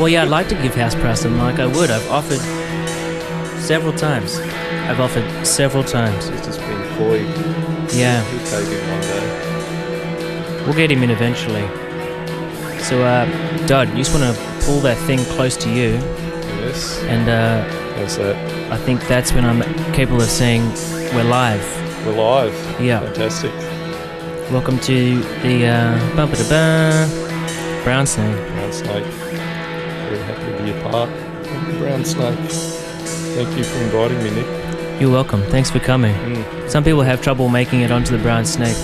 Well, yeah, I'd like to give house price, and like I would. I've offered several times. He's just been coy. Yeah. He'll take it one day. We'll get him in eventually. So, Dodd, you just want to pull that thing close to you. Yes. And What's that? I think that's when I'm capable of saying we're live. We're live. Yeah. Fantastic. Welcome to the Brownsnake. Brownsnake. Very happy to be a part of the Brownsnake. Thank you for inviting me, Nick. You're welcome. Thanks for coming. Some people have trouble making it onto the Brownsnake.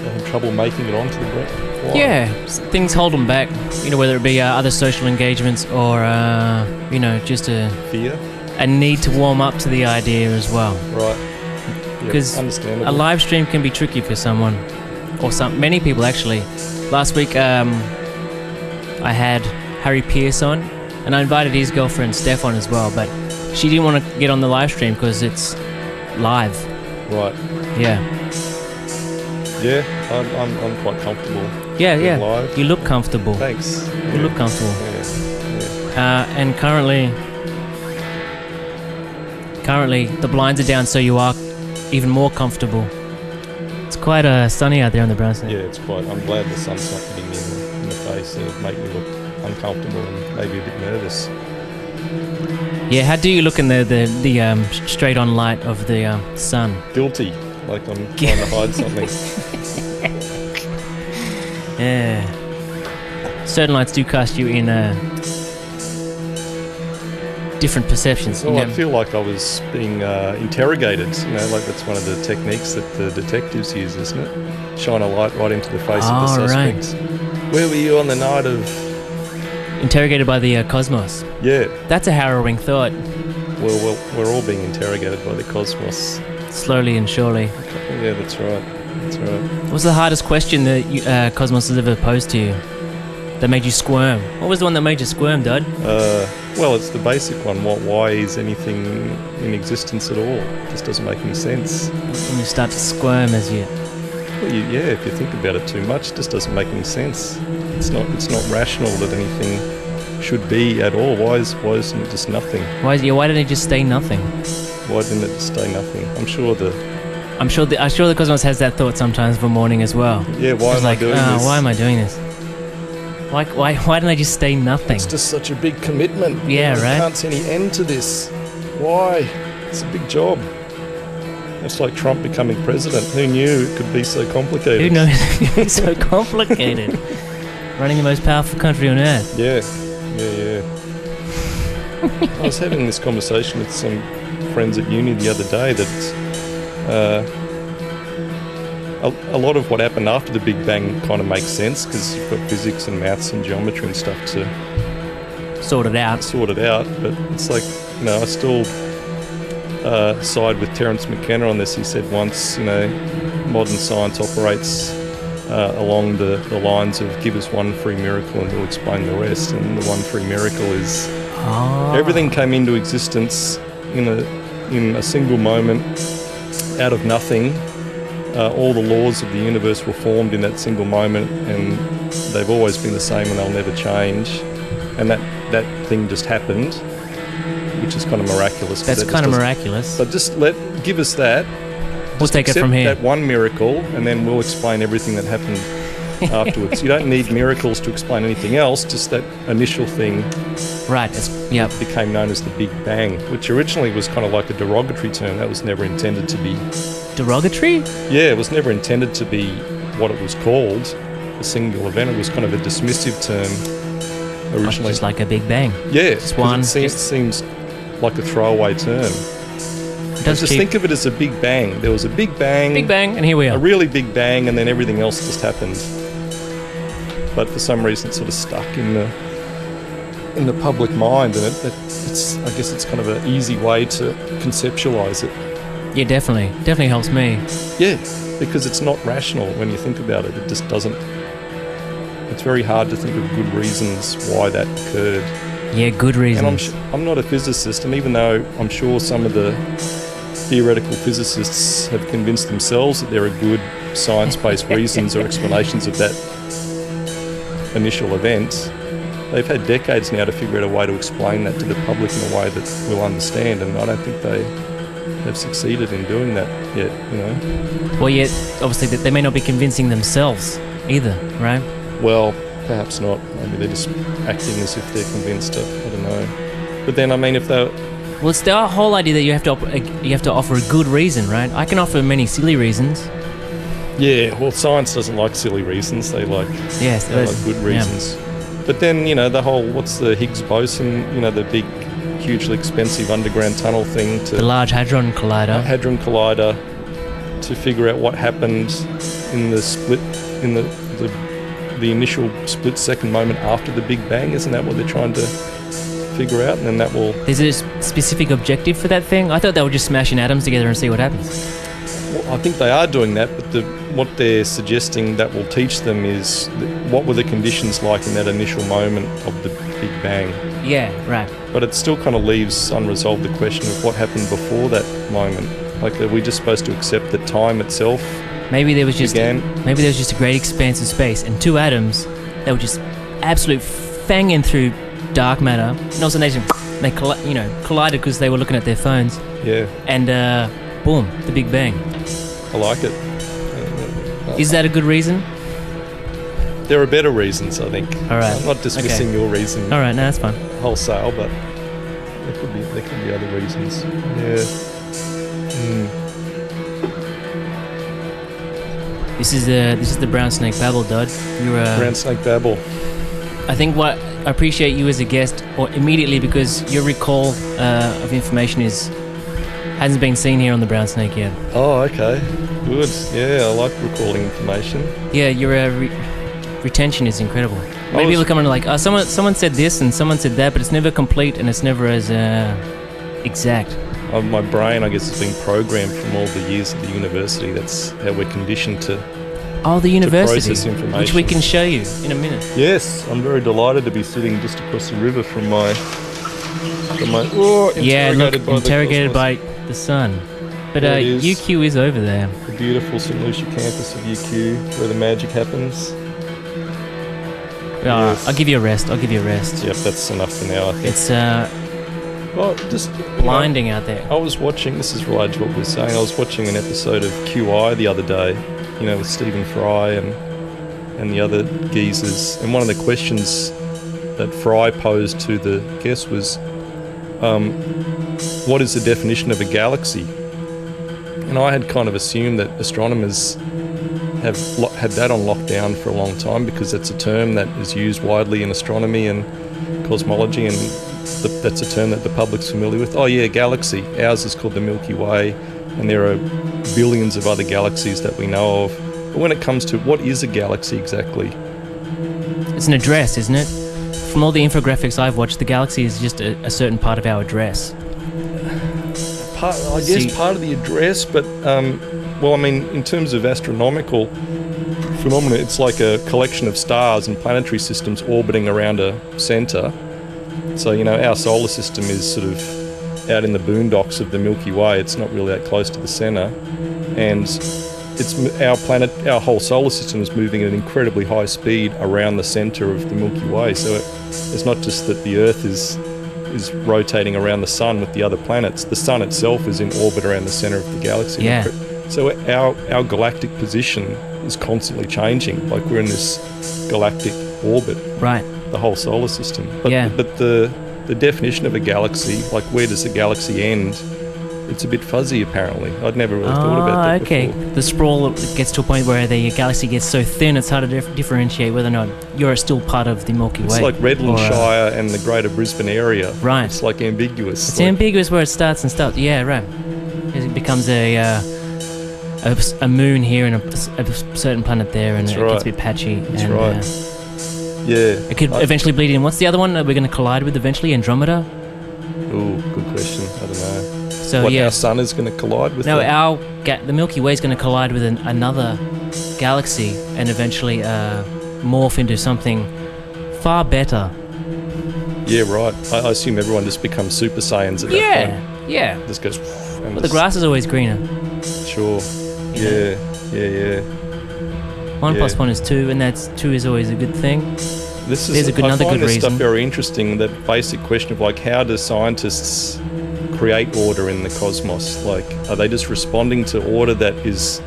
Having trouble making it onto the Why? Yeah, things hold them back. You know, whether it be other social engagements or just Fear? a need to warm up to the idea as well. Right. Because understandable. a live stream can be tricky for someone, or many people actually. Last week, I had Harry Pierce on, and I invited his girlfriend Steph on as well, but she didn't want to get on the live stream because it's live. Right. Yeah. Yeah, I'm quite comfortable. Yeah. Live. You look comfortable. Thanks. You look comfortable. Yeah. And currently the blinds are down, so you are even more comfortable. It's quite sunny out there on the Brownsnake. Yeah, it's quite. I'm glad the sun's not hitting me in the face. It'll make me look uncomfortable and maybe a bit nervous. Yeah, how do you look in the straight on light of the sun? Guilty, like I'm trying to hide something. Yeah. Certain lights do cast you in different perceptions. Well, I feel like I was being interrogated. Like that's one of the techniques that the detectives use, isn't it? Shine a light right into the face of the suspects. Right. Where were you on the night of... Interrogated by the cosmos. Yeah. That's a harrowing thought. Well, we're all being interrogated by the cosmos. Slowly and surely. Yeah, that's right. What's the hardest question that Cosmos has ever posed to you? That made you squirm? What was the one that made you squirm, Dodd? Well, it's the basic one. Why is anything in existence at all? It just doesn't make any sense. When you start to squirm as you... Well, if you think about it too much, it just doesn't make any sense. It's not rational that anything should be at all. Why isn't it just nothing? Why didn't it just stay nothing? Why didn't it just stay nothing? I'm sure the Cosmos has that thought sometimes of a morning as well. Yeah, why am I doing this? Why am I doing this? Why didn't I just stay nothing? It's just such a big commitment. Yeah, right? I can't see any end to this. Why? It's a big job. It's like Trump becoming president. Who knew it could be so complicated? Who knows it could be so complicated? Running the most powerful country on earth. Yeah. I was having this conversation with some friends at uni the other day that a lot of what happened after the Big Bang kind of makes sense because you've got physics and maths and geometry and stuff to sort it out. But it's like, I still side with Terence McKenna on this. He said once, modern science operates along the lines of give us one free miracle and we'll explain the rest. And the one free miracle is everything came into existence in a single moment out of nothing. All the laws of the universe were formed in that single moment, and they've always been the same and they'll never change. And that thing just happened, which is kind of miraculous. That's kind of miraculous. But just give us that. We'll take it from here. That one miracle, and then we'll explain everything that happened afterwards. You don't need miracles to explain anything else, just that initial thing. Right, became known as the Big Bang, which originally was kind of like a derogatory term. That was never intended to be... Derogatory? Yeah, it was never intended to be what it was called, a single event. It was kind of a dismissive term originally. Just like a Big Bang. Yeah, just one. It seems like a throwaway term. Just think of it as a Big Bang. There was a Big Bang. Big Bang, and here we are. A really Big Bang, and then everything else just happened. But for some reason it's sort of stuck in the public mind, and I guess it's kind of an easy way to conceptualize it. Yeah, definitely helps me. Yeah, because it's not rational when you think about it. It just doesn't. It's very hard to think of good reasons why that occurred. Yeah, good reasons. And I'm not a physicist, and even though I'm sure some of the theoretical physicists have convinced themselves that there are good science-based reasons or explanations of that initial event, they've had decades now to figure out a way to explain that to the public in a way that we'll understand, and I don't think they have succeeded in doing that yet, you know. Well, yet, obviously, they may not be convincing themselves either, right? Well, perhaps not. Maybe they're just acting as if they're convinced. I don't know. But then, I mean, if they're... Well, it's the whole idea that you have to offer a good reason, right? I can offer many silly reasons. Yeah, well, science doesn't like silly reasons. They like, yes, they like good reasons. Yeah. But then, you know, the whole, what's the Higgs boson, you know, the big, hugely expensive underground tunnel thing to... The Large Hadron Collider. Hadron Collider, to figure out what happened in the split, in the initial split-second moment after the Big Bang. Isn't that what they're trying to figure out? And then that will... Is there a specific objective for that thing? I thought they were just smashing atoms together and see what happens. Well, I think they are doing that, but what they're suggesting that will teach them is what were the conditions like in that initial moment of the Big Bang. Yeah, right. But it still kind of leaves unresolved the question of what happened before that moment. Like, are we just supposed to accept that time itself maybe there was just began? Maybe there was just a great expanse of space and two atoms that were just absolute fanging through dark matter. And also they collided because they were looking at their phones. Yeah. And boom, the Big Bang. I like it. Is that a good reason? There are better reasons, I think. All right. I'm not dismissing your reason. All right, no, that's fine. Wholesale, but there could be other reasons. Yeah. This is the Brownsnake Babble, Dodd. You're Brownsnake Babble. I think what I appreciate you as a guest, or immediately because your recall of information hasn't been seen here on the Brownsnake yet. Oh, okay. Good. Yeah, I like recalling information. Yeah, your retention is incredible. Maybe people come in like, someone said this and someone said that, but it's never complete and it's never as exact. My brain, I guess, has been programmed from all the years at the university. That's how we're conditioned to. Oh, the university, to process information. Which we can show you in a minute. Yes, I'm very delighted to be sitting just across the river from my interrogated by the sun. But UQ is over there. The beautiful St. Lucia campus of UQ, where the magic happens. Yes. I'll give you a rest. Yep, that's enough for now, I think. It's just blinding out there. I was watching, this is related to what we were saying, I was watching an episode of QI the other day, you know, with Stephen Fry and the other geezers. And one of the questions that Fry posed to the guest was, what is the definition of a galaxy? And I had kind of assumed that astronomers have had that on lockdown for a long time, because that's a term that is used widely in astronomy and cosmology, and that's a term that the public's familiar with. Oh yeah, galaxy. Ours is called the Milky Way, and there are billions of other galaxies that we know of. But when it comes to what is a galaxy exactly? It's an address, isn't it? From all the infographics I've watched, the galaxy is just a certain part of our address. Part of the address, but well, I mean, in terms of astronomical phenomena, it's like a collection of stars and planetary systems orbiting around a centre. So, you know, our solar system is sort of out in the boondocks of the Milky Way. It's not really that close to the centre, and our whole solar system is moving at an incredibly high speed around the centre of the Milky Way. So it's not just that the Earth is rotating around the sun with the other planets. The sun itself is in orbit around the centre of the galaxy. Yeah. So our galactic position is constantly changing. Like, we're in this galactic orbit. Right. The whole solar system. But, yeah. But the definition of a galaxy, like where does a galaxy end, it's a bit fuzzy apparently. I'd never really thought about that before. The sprawl gets to a point where the galaxy gets so thin it's hard to differentiate whether or not you're still part of the Milky Way. It's like Redlandshire and the Greater Brisbane area. Right. It's like ambiguous. It's ambiguous where it starts and stops. Yeah, right. It becomes a moon here and a certain planet there, and it gets a bit patchy. That's right. Yeah. It could eventually bleed in. What's the other one that we're going to collide with eventually? Andromeda? Ooh, good question. I don't know. So our sun is going to collide with? No, the Milky Way is going to collide with another galaxy and eventually morph into something far better. Yeah, right. I assume everyone just becomes Super Saiyans at that point. Yeah. Just goes. The grass is always greener. Sure. Yeah. 1 + 1 is 2, and 2 is always a good thing. This is, There's another I find good this stuff reason. very interesting, that basic question of like, how do scientists create order in the cosmos? Like, are they just responding to order that is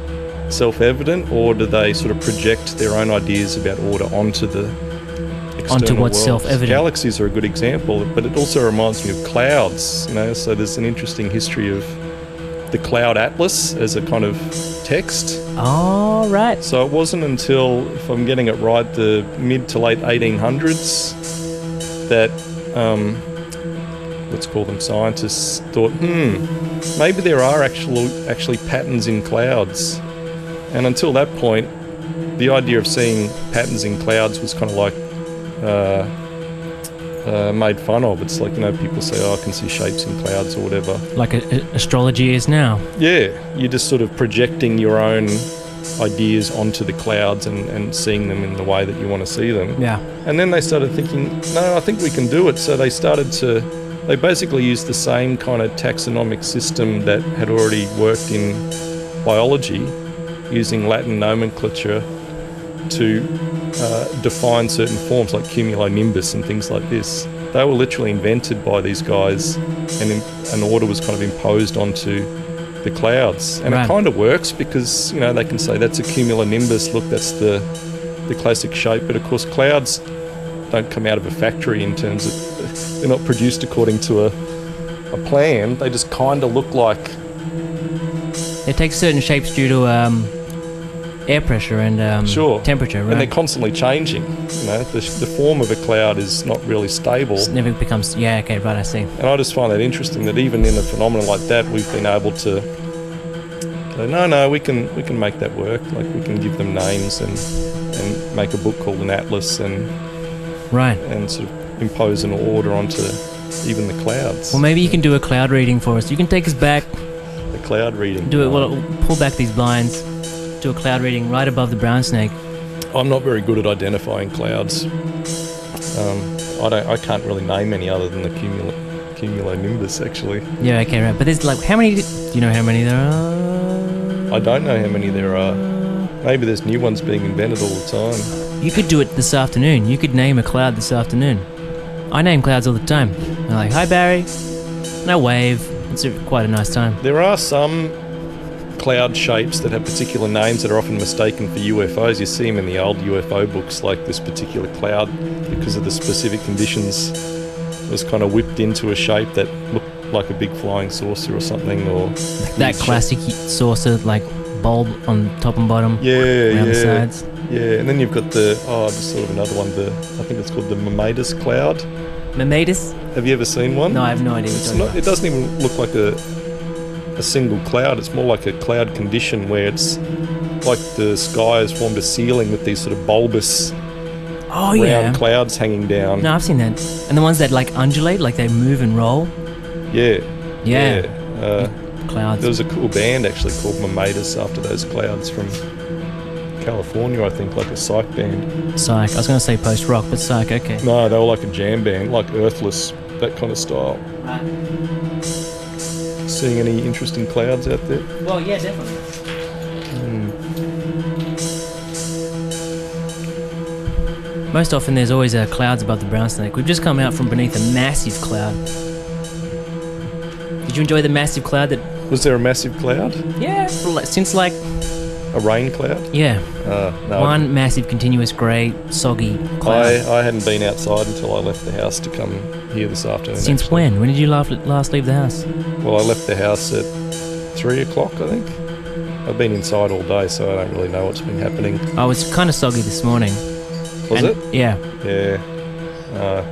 self-evident, or do they sort of project their own ideas about order onto the external Onto what's world? self-evident. Galaxies are a good example, but it also reminds me of clouds, you know, so there's an interesting history of the cloud atlas as a kind of text. Oh, right. So it wasn't until, if I'm getting it right, the mid to late 1800s that, let's call them scientists, thought, maybe there are actually patterns in clouds. And until that point, the idea of seeing patterns in clouds was kind of like made fun of. It's like, you know, people say, oh, I can see shapes in clouds or whatever. Like astrology is now. Yeah, you're just sort of projecting your own ideas onto the clouds and seeing them in the way that you want to see them. Yeah. And then they started thinking, no, I think we can do it. So they basically used the same kind of taxonomic system that had already worked in biology, using Latin nomenclature to define certain forms like cumulonimbus and things like this. They were literally invented by these guys, and an order was kind of imposed onto the clouds. And Right. It kind of works because, you know, they can say that's a cumulonimbus, look, that's the classic shape. But of course, clouds don't come out of a factory in terms of, they're not produced according to a plan. They just kind of look like, It takes certain shapes due to air pressure and Sure. temperature, right? and they're constantly changing. You know, the form of a cloud is not really stable. It never becomes... Yeah, okay, right, I see. And I just find that interesting that even in a phenomenon like that, we've been able to go, no, we can make that work. Like, we can give them names and make a book called an atlas and Right. sort of impose an order onto even the clouds. Well, maybe you can do a cloud reading for us. You can take us back, The cloud reading. do it, well, pull back these blinds, do a cloud reading right above the brown snake. I'm not very good at identifying clouds. I can't really name any other than the cumulonimbus, actually. Yeah, okay, right. But there's like, how many... Do you know how many there are? I don't know how many there are. Maybe there's new ones being invented all the time. You could do it this afternoon. You could name a cloud this afternoon. I name clouds all the time. I'm like, hi Barry. And I wave. It's quite a nice time. There are some cloud shapes that have particular names that are often mistaken for UFOs. You see them in the old UFO books, like this particular cloud, because of the specific conditions, was kind of whipped into a shape that looked like a big flying saucer or something, or That classic saucer, like bulb on top and bottom. yeah, around yeah, the sides. yeah. And then you've got just sort of another one. I think it's called the Mammals cloud. Mammals? Have you ever seen one? No, I have no idea what It's you're talking not, it doesn't even look like a single cloud. It's more like a cloud condition where it's like the sky has formed a ceiling with these sort of bulbous about. Oh, round yeah. clouds hanging down. No, I've seen that. And the ones that like undulate, like they move and roll. Yeah. Yeah. There Clouds. was a cool band actually called Mammals after those clouds from California, I think, like a psych band. Psych. I was going to say post-rock, but psych, okay. No, they were like a jam band, like Earthless, that kind of style. Seeing any interesting clouds out there? Well, yeah, definitely. Most often there's always clouds above the brown snake. We've just come out from beneath a massive cloud. Did you enjoy the massive cloud that... Was there a massive cloud? Yeah, since like... A rain cloud? Yeah. No. One massive, continuous, grey, soggy cloud. I hadn't been outside until I left the house to come here this afternoon. Since actually. when? When did you last leave the house? Well, I left the house at 3 o'clock, I think. I've been inside all day, so I don't really know what's been happening. I was kind of soggy this morning. Was And- it? Yeah. Yeah.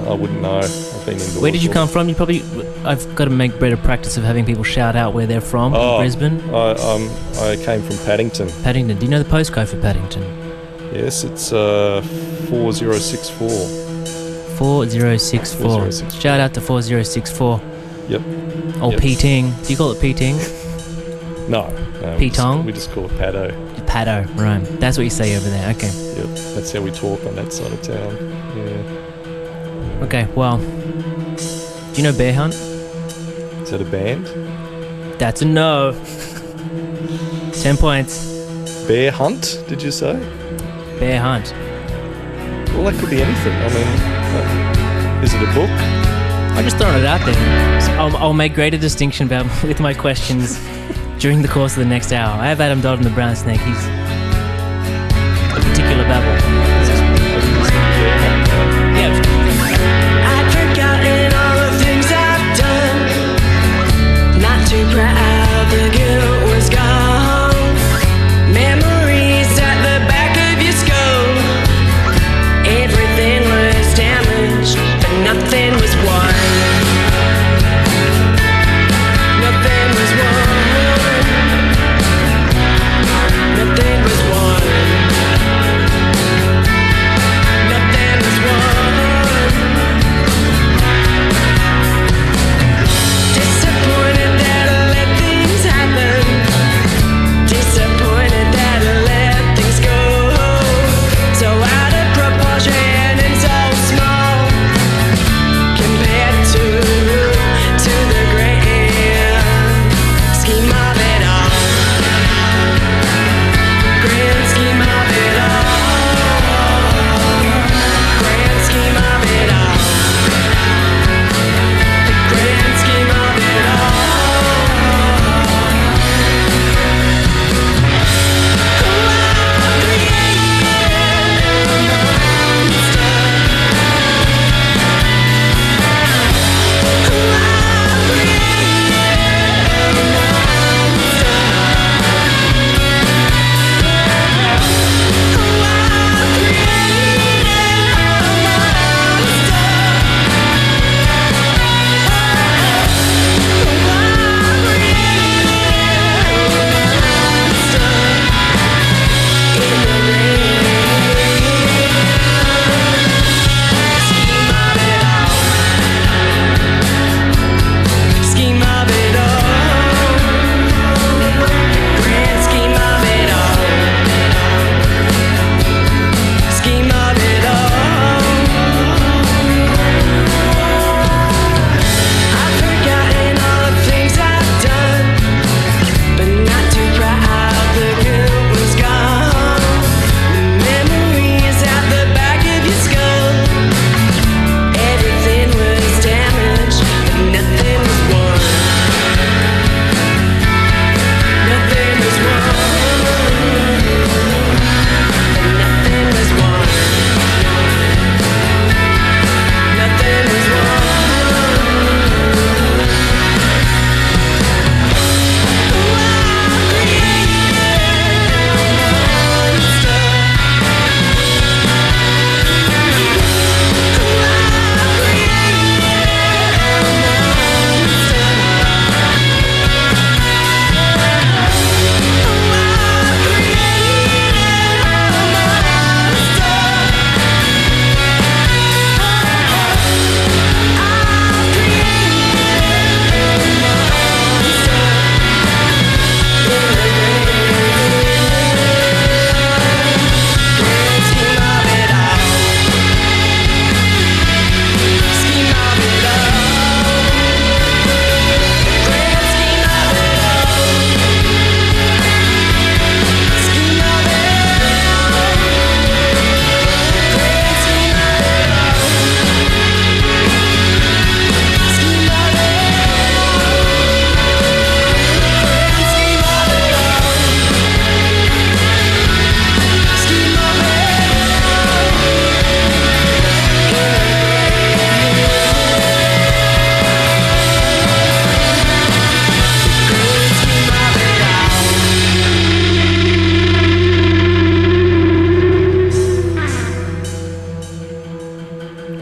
I wouldn't know. I've been indoors. Where did you come from? You probably... I've got to make better practice of having people shout out where they're from. Oh. Brisbane? I came from Paddington. Paddington. Do you know the postcode for Paddington? Yes, it's 4064. 4064. 4064. Shout out to 4064. Yep. Or Yep. P-ting. Do you call it P-ting? No. Petong? We just call it Paddo. Paddo. Right. That's what you say over there. Okay. Yep. That's how we talk on that side of town. Yeah. Okay, well... Do you know Bear Hunt? Is that a band? That's a no. 10 points. Bear Hunt, did you say? Bear Hunt. Well, that could be anything. I mean, is it a book? I'm just throwing it out there. I'll make greater distinction with my questions during the course of the next hour. I have Adam Dodd and the Brownsnake. He's a particular babble. Yeah. I'd forgotten all the things I've done. Not too proud, the guilt was gone. Memories at the back of your skull. Everything was damaged, but nothing was won. Nothing was won. Nothing was won. Nothing was won. Disappointed that I let things happen. Disappointed that I let things go. So out of proportion and so small compared to the grand scheme of it all. Grand scheme of it all. Grand scheme of it all. The grand scheme of it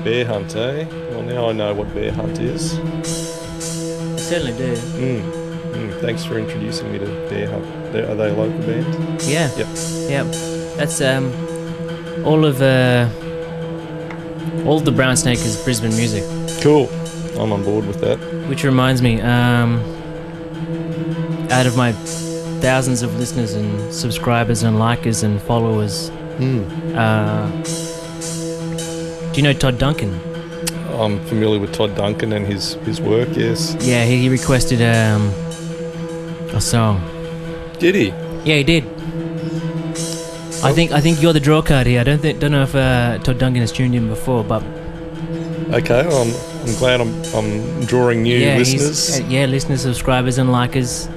Bear hunt, eh? Well, now I know what bear hunt is. I certainly do. Thanks for introducing me to bear hunt. Are they a local band? Yeah. Yep. Yep. That's all of the Brownsnake is Brisbane music. Cool. I'm on board with that. Which reminds me, out of my thousands of listeners and subscribers and likers and followers, do you know Todd Duncan? I'm familiar with Todd Duncan and his work, yes. Yeah, he requested a song. Did he? Yeah, he did. I think you're the draw card here. I don't know if Todd Duncan has tuned in before, but Okay, well, I'm glad I'm drawing new listeners. Listeners, subscribers, and likers,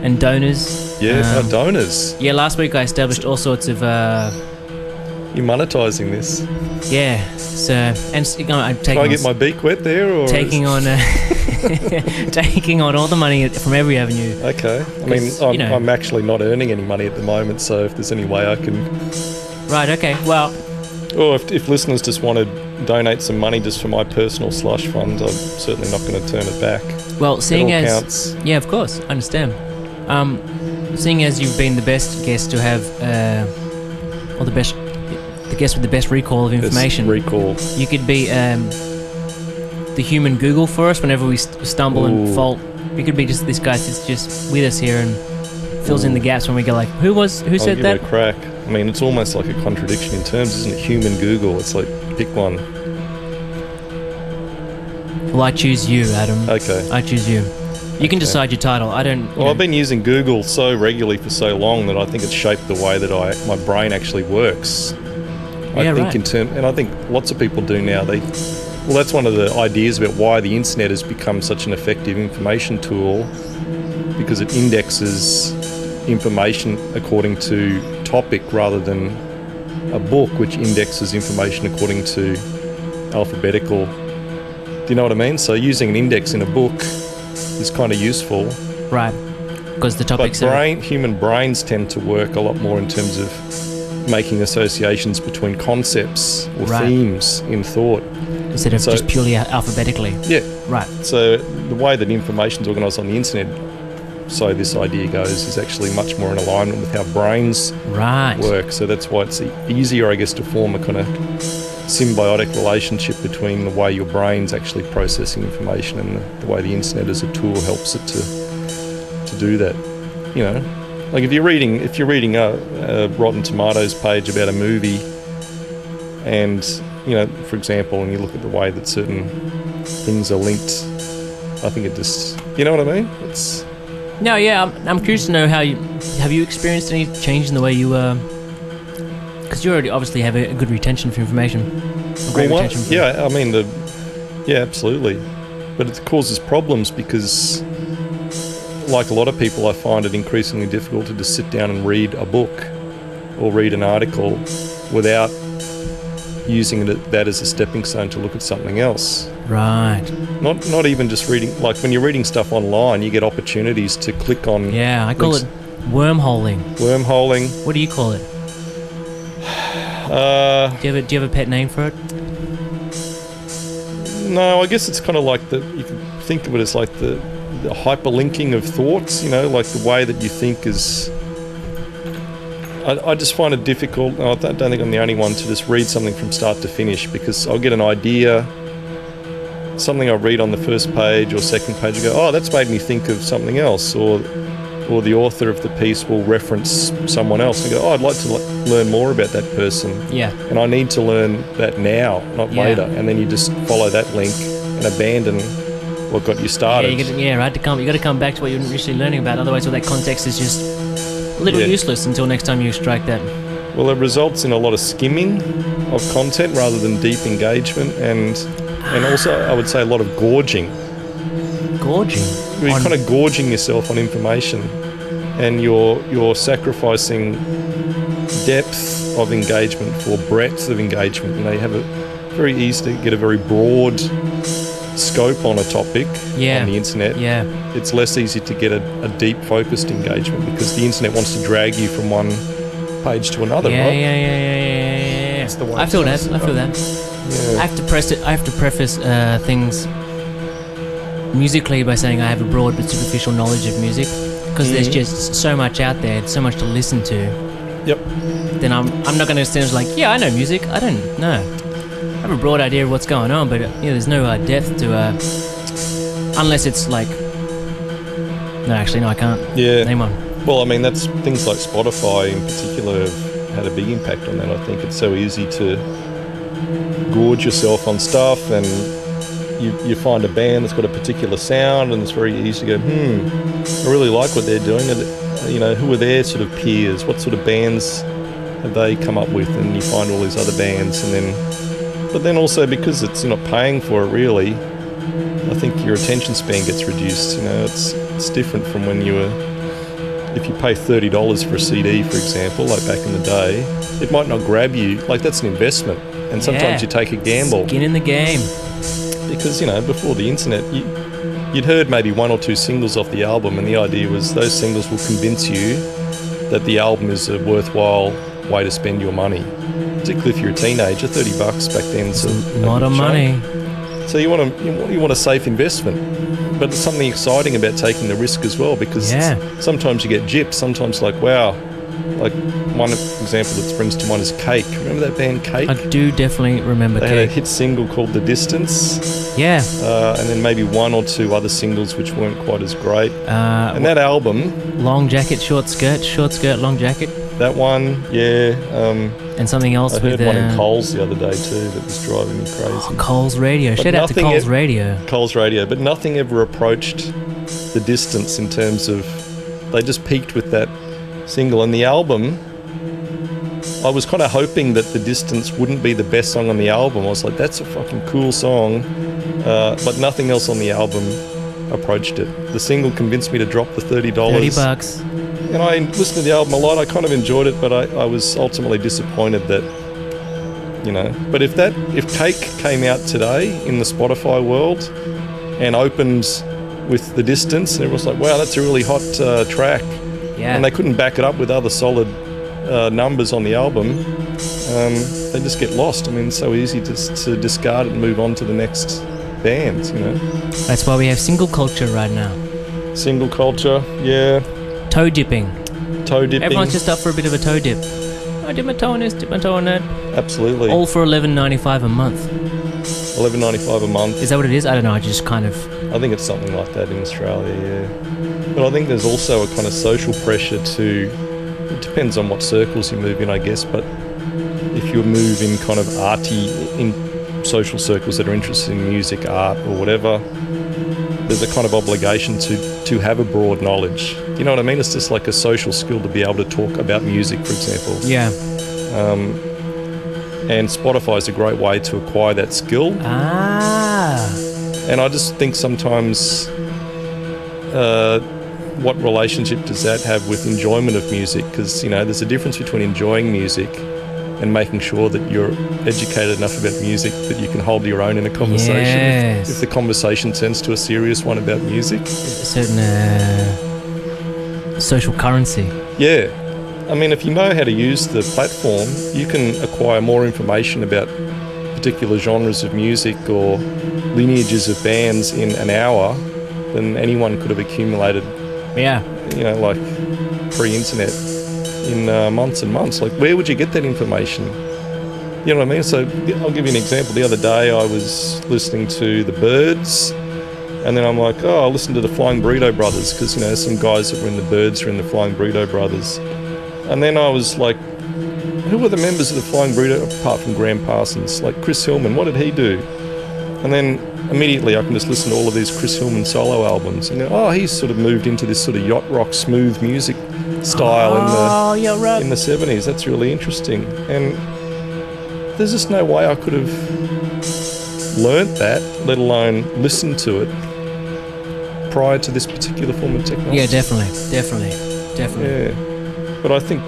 and donors. Yeah, our donors. Yeah, last week I established all sorts of. You're monetising this. Yeah, so and I'm taking. Can I get my beak wet there, or taking on taking on all the money from every avenue. Okay, I mean, I'm actually not earning any money at the moment, so if there's any way I can. Right. Okay. Well. Or if listeners just want to donate some money just for my personal slush fund, I'm certainly not going to turn it back. Well, seeing it all as counts. Yeah, of course, I understand. Seeing as you've been the best guest to have, or the guest with the best recall of information. Best recall. You could be the human Google for us whenever we stumble and fault. You could be just this guy that's just with us here and fills in the gaps when we go like, who said I'll give that? it a crack. I mean, it's almost like a contradiction in terms, isn't it? Human Google. It's like, pick one. Well, I choose you, Adam. Okay. I choose you. You can decide your title. I don't. Well, I've been using Google so regularly for so long that I think it's shaped the way that my brain actually works. I think lots of people do now. That's one of the ideas about why the internet has become such an effective information tool, because it indexes information according to topic rather than a book which indexes information according to alphabetical. Do you know what I mean? So using an index in a book is kind of useful. Right. Because the topics human brains tend to work a lot more in terms of making associations between concepts or themes in thought. Instead of just purely alphabetically. Yeah. Right. So the way that information is organised on the internet, so this idea goes, is actually much more in alignment with how brains work. So that's why it's easier, I guess, to form a kind of symbiotic relationship between the way your brain's actually processing information and the way the internet as a tool helps it to do that. You know, like if you're reading a Rotten Tomatoes page about a movie, and for example, and you look at the way that certain things are linked, I think it just, you know what I mean? It's. No, yeah, I'm curious to know have you experienced any change in the way you because you already obviously have a good retention for information. Absolutely. But it causes problems because, like a lot of people, I find it increasingly difficult to just sit down and read a book or read an article without using that as a stepping stone to look at something else. Right. Not even just reading. Like when you're reading stuff online, you get opportunities to click on. Yeah, I call it wormholing. Wormholing. What do you call it? Do you have a pet name for it? No, I guess it's kind of like you can think of it as like the hyperlinking of thoughts. Like the way that you think is. I just find it difficult. I don't think I'm the only one to just read something from start to finish, because I'll get an idea, something I read on the first page or second page, and go, oh, that's made me think of something else, or the author of the piece will reference someone else and go, oh, I'd like to learn more about that person. Yeah. And I need to learn that now, not later. And then you just follow that link and abandon what got you started. You got to come back to what you're initially learning about. Otherwise, all that context is just a little useless until next time you strike that. Well, it results in a lot of skimming of content rather than deep engagement, and also I would say a lot of gorging. Gorging? You're kind of gorging yourself on information, and you're sacrificing depth of engagement for breadth of engagement. You have a very easy to get a very broad scope on a topic on the internet. Yeah. It's less easy to get a deep focused engagement because the internet wants to drag you from one page to another, right? Yeah. That's the way I feel that. Yeah. I have to preface things musically by saying I have a broad but superficial knowledge of music, because there's just so much out there, so much to listen to. Yep. Then I'm not going to stand like, yeah, I know music. I don't know. I have a broad idea of what's going on, but there's no depth to unless it's like. No, actually, no, I can't. Yeah. Name one. Well, I mean, that's things like Spotify in particular have had a big impact on that. I think it's so easy to gorge yourself on stuff, and you find a band that's got a particular sound, and it's very easy to go, I really like what they're doing. And, who are their sort of peers? What sort of bands have they come up with? And you find all these other bands, but then also because you're not paying for it really, I think your attention span gets reduced. It's different from when if you pay $30 for a CD, for example, like back in the day, it might not grab you. Like, that's an investment, and sometimes you take a gamble. Skin in the game. Because before the internet, you'd heard maybe one or two singles off the album, and the idea was those singles will convince you that the album is a worthwhile way to spend your money. Particularly if you're a teenager, $30 back then is a lot of money. So you want a safe investment, but there's something exciting about taking the risk as well, because sometimes you get gypped. Sometimes like one example that springs to mind is Cake. Remember that band Cake? I do definitely remember Cake. They had a hit single called The Distance. Yeah. And then maybe one or two other singles which weren't quite as great. And that album... Long Jacket, Short Skirt, Long Jacket. That one, yeah. And something else I heard one in Coles the other day too that was driving me crazy. Oh, Coles Radio. Shout out to Coles Radio. Coles Radio. But nothing ever approached The Distance in terms of... They just peaked with that single. And the album, I was kind of hoping that The Distance wouldn't be the best song on the album. I was like, that's a fucking cool song. But nothing else on the album approached it. The single convinced me to drop the $30. $30. And I listened to the album a lot. I kind of enjoyed it, but I was ultimately disappointed that, But if Cake came out today in the Spotify world and opened with The Distance, and everyone's like, wow, that's a really hot track. Yeah. And they couldn't back it up with other solid numbers on the album, they just get lost. I mean, it's so easy to discard it and move on to the next band, That's why we have single culture right now. Single culture, yeah. Toe dipping. Everyone's just up for a bit of a toe dip. I dip my toe in this, dip my toe in that. Absolutely. All for $11.95 a month. $11.95 a month. Is that what it is? I don't know. I just kind of... I think it's something like that in Australia, yeah. But I think there's also a kind of social pressure to... It depends on what circles you move in, I guess, but if you move in kind of arty, in social circles that are interested in music, art, or whatever, there's a kind of obligation to have a broad knowledge. You know what I mean? It's just like a social skill to be able to talk about music, for example. Yeah. And Spotify is a great way to acquire that skill. And I just think sometimes what relationship does that have with enjoyment of music? Because, there's a difference between enjoying music and making sure that you're educated enough about music that you can hold your own in a conversation. Yes. If the conversation turns to a serious one about music. A certain social currency. Yeah. I mean, if you know how to use the platform, you can acquire more information about particular genres of music or lineages of bands in an hour than anyone could have accumulated. Yeah. Like pre-internet in months and months. Like, where would you get that information? You know what I mean? So I'll give you an example. The other day I was listening to The Byrds, and then I'm like, I'll listen to the Flying Burrito Brothers, because, some guys that were in The Byrds are in the Flying Burrito Brothers. And then I was like, who were the members of the Flying Burrito, apart from Graham Parsons? Like Chris Hillman, what did he do? And then immediately I can just listen to all of these Chris Hillman solo albums and go, he's sort of moved into this sort of yacht rock smooth music style in the 70s. That's really interesting. And there's just no way I could have learnt that, let alone listened to it prior to this particular form of technology. Yeah, definitely. Yeah. But I think...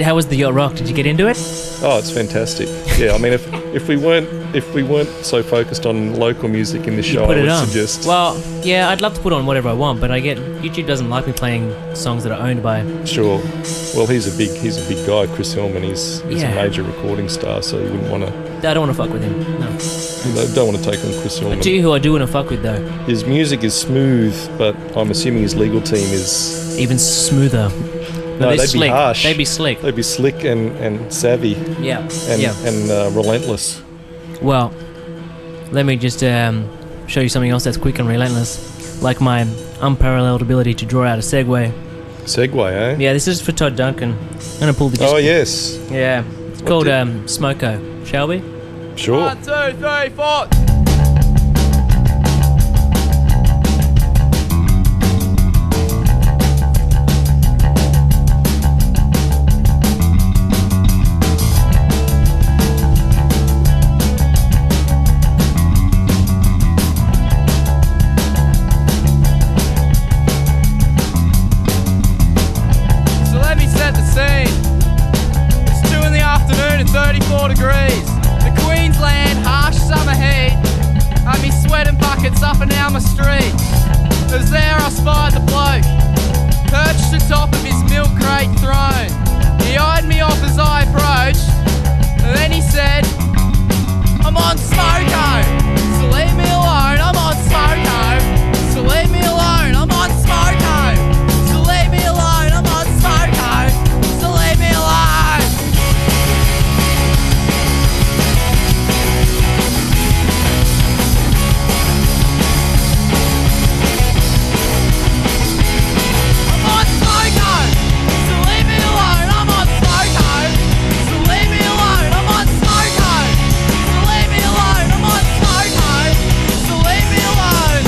How was the yacht rock? Did you get into it? Oh, it's fantastic. Yeah, I mean, if we weren't so focused on local music in this show, I would suggest. Well, yeah, I'd love to put on whatever I want, but I get YouTube doesn't like me playing songs that are owned by. Sure. Well, he's a big guy, Chris Hillman. He's a major recording star, so you wouldn't want to. I don't want to fuck with him. No. You don't want to take on Chris Hillman. I tell you who I do want to fuck with though. His music is smooth, but I'm assuming his legal team is even smoother. No, they'd slick. be harsh. They'd be slick. They'd be slick and savvy. Yeah. And relentless. Well, let me just show you something else that's quick and relentless. Like my unparalleled ability to draw out a segue. Segue, eh? Yeah, this is for Todd Duncan. I'm going to pull the... Oh, yes. Yeah. It's called Smoko. Shall we? Sure. 1, 2, 3, 4. 24 degrees. The Queensland harsh summer heat had me sweating buckets up and down my street. As there I spied the bloke, perched atop of his milk crate throne. He eyed me off as I approached, and then he said, I'm on smoko, so leave me alone. I'm on smoko, so leave me alone. I'm on smoko, so leave me alone. I'm on smoko, so leave me alone. I'm on smoko, so leave me alone. I'm on smoko, so leave me alone. I'm on smoko, so leave me alone. I'm on smoko, so leave me alone.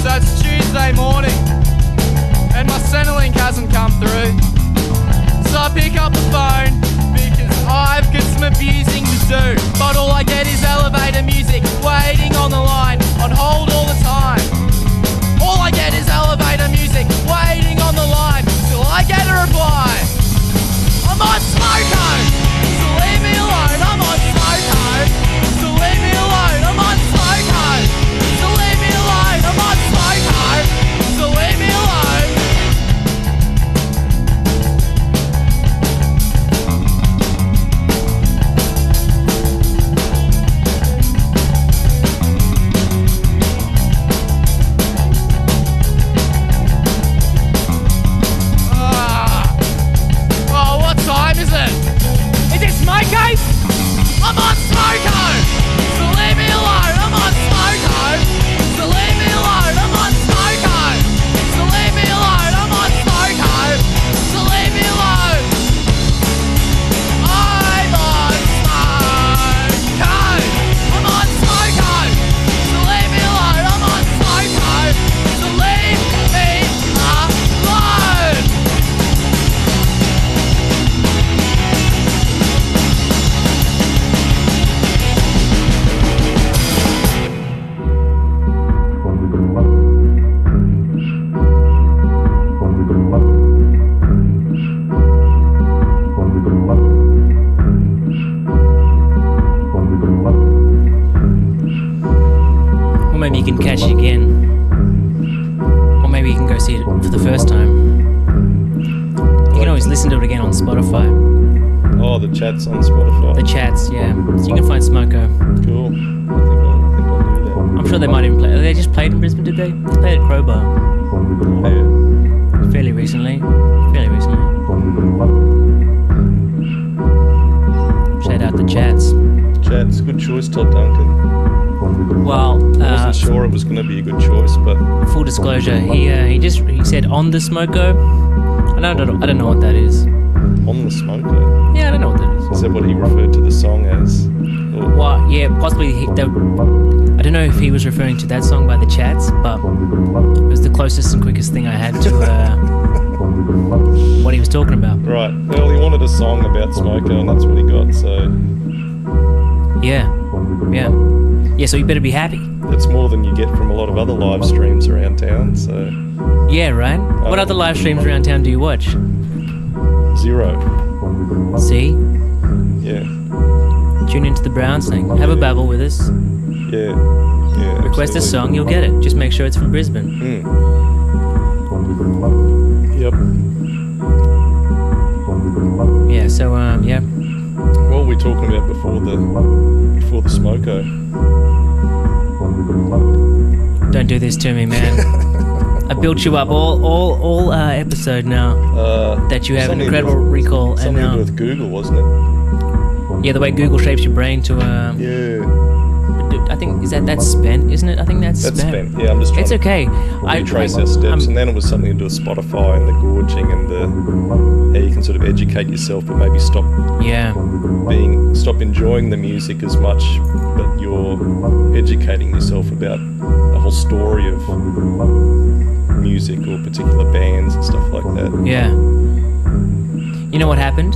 So it's Tuesday morning, and my Centrelink hasn't come through. So I pick up the phone because I've got some abusing to do. But all I get is elevator music, waiting on the line, on hold all the time. All I get is elevator music, waiting on the line, till I get a reply. I'm on smoko, so leave me alone. I'm on smoko, so leave me alone. I'm on smoko, so leave me alone. I'm on smoko, so leave me alone. Oh, what time is it? Is it smoko? I'm on smoko, so leave me alone. I'm on smoko, so leave me alone. I'm on smoko, so leave me alone. I'm on smoko, so leave me alone. I'm on smoko. I'm on smoko, so leave me alone. I'm on smoko, so leave me alone. Or maybe you can catch it again. Or maybe you can go see it for the first time. You can always listen to it again on Spotify. Oh, the chat's on Spotify. The chats, yeah. So you can find Smoko. Cool. I think I'll do that. I'm sure they might even play. They just played in Brisbane, did they? They played at Crowbar Yeah. fairly recently. Shout out the chats. Chat's a good choice, Todd Duncan. Well, I wasn't sure it was going to be a good choice, but full disclosure, he said on the Smoko. I don't know what that is. on the smoker. Yeah, I don't know what that is. Is that what he referred to the song as? Or- Well, yeah, possibly. I don't know if he was referring to that song by the Chats, but it was the closest and quickest thing I had to what he was talking about. Right. Well, he wanted a song about Smoker, and that's what he got. So Yeah. So you better be happy. that's more than you get from a lot of other live streams around town. So Yeah, right. What other live streams around town do you watch? 0. See, Yeah. tune into the Brownsnake. Have a babble with us. Yeah. Request a absolutely. song, you'll get it. Just make sure it's from Brisbane. Yep. Yeah. So yeah. What were we talking about before the smoko? Don't do this to me, man. I built you up all episode now that you have an something incredible to do with- recall, and Something to now do with Google, wasn't it? yeah, the way Google shapes your brain to Yeah. I think that's spent, isn't it? I think that's Spent. Yeah, I'm just trying It's to okay. retrace our steps, and then it was something to do with Spotify and the gorging and the how you can sort of educate yourself, but maybe stop enjoying the music as much, but you're educating yourself about the whole story of music or particular bands and stuff like that. Yeah. You know what happened?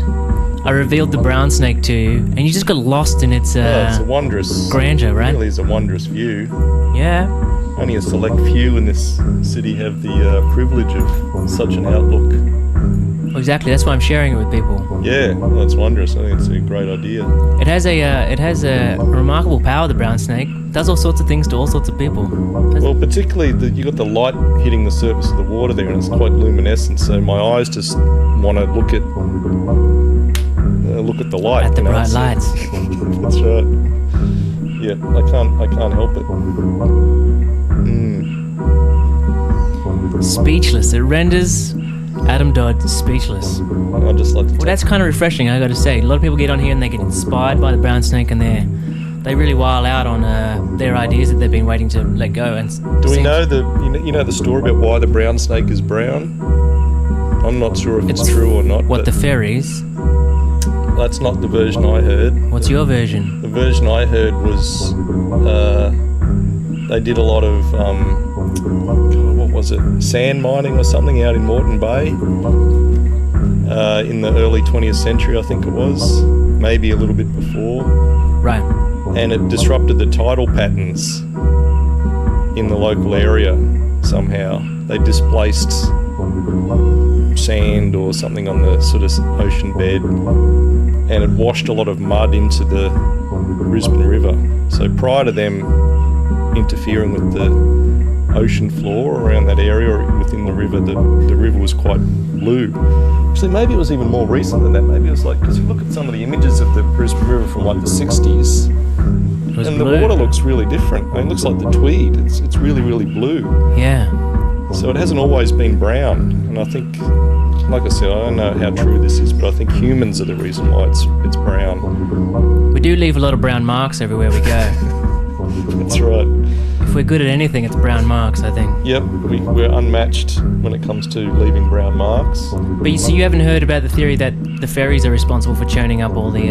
I revealed the brown snake to you, and you just got lost in its it's a wondrous grandeur, right? It really is a wondrous view. Yeah. Only a select few in this city have the privilege of such an outlook. Well, exactly. That's why I'm sharing it with people. Yeah, well, it's wondrous. I think it's a great idea. It has a remarkable power. The brown snake does all sorts of things to all sorts of people. Well, particularly you got the light hitting the surface of the water there, and it's quite luminescent. So my eyes just want to look at the light. At the you know, bright so- lights. That's right. Yeah, I can't help it. Speechless. It renders Adam Dodd speechless. I just like to. Well, that's kind of refreshing, I got to say. A lot of people get on here and they get inspired by the brown snake, and they really while out on their ideas that they've been waiting to let go. And Do we know the story about why the brown snake is brown? I'm not sure if it's true or not. What, but the fairies? That's not the version I heard. What's your version? The version I heard was they did a lot of what was it? Sand mining or something out in Moreton Bay in the early 20th century, I think it was, maybe a little bit before. Right. And it disrupted the tidal patterns in the local area somehow. They displaced sand or something on the sort of ocean bed, and it washed a lot of mud into the Brisbane River. So prior to them interfering with the ocean floor around that area or within the river, the river was quite blue. Actually, maybe it was even more recent than that. Maybe it was like, because you look at some of the images of the Brisbane River from like the 60s, and blue. the water looks really different. I mean, it looks like the Tweed. It's really, really blue. Yeah. So it hasn't always been brown. And I think, like I said, I don't know how true this is, but I think humans are the reason why it's brown. We do leave a lot of brown marks everywhere we go. That's right. If we're good at anything, it's brown marks, I think. Yep, we're unmatched when it comes to leaving brown marks. But you haven't heard about the theory that the fairies are responsible for churning up all the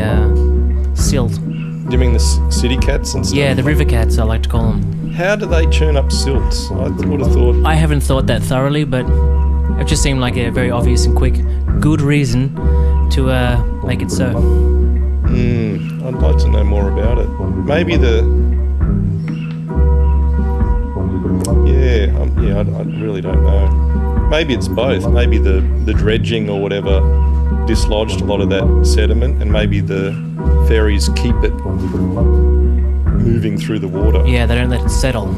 silt? Do you mean the city cats and stuff? Yeah, the river cats, I like to call them. How do they churn up silt? I would have thought... I haven't thought that thoroughly, but it just seemed like a very obvious and quick, good reason to make it so. I'd like to know more about it. Maybe I really don't know. Maybe it's both. Maybe the dredging or whatever dislodged a lot of that sediment, and maybe the fairies keep it moving through the water. Yeah, they don't let it settle.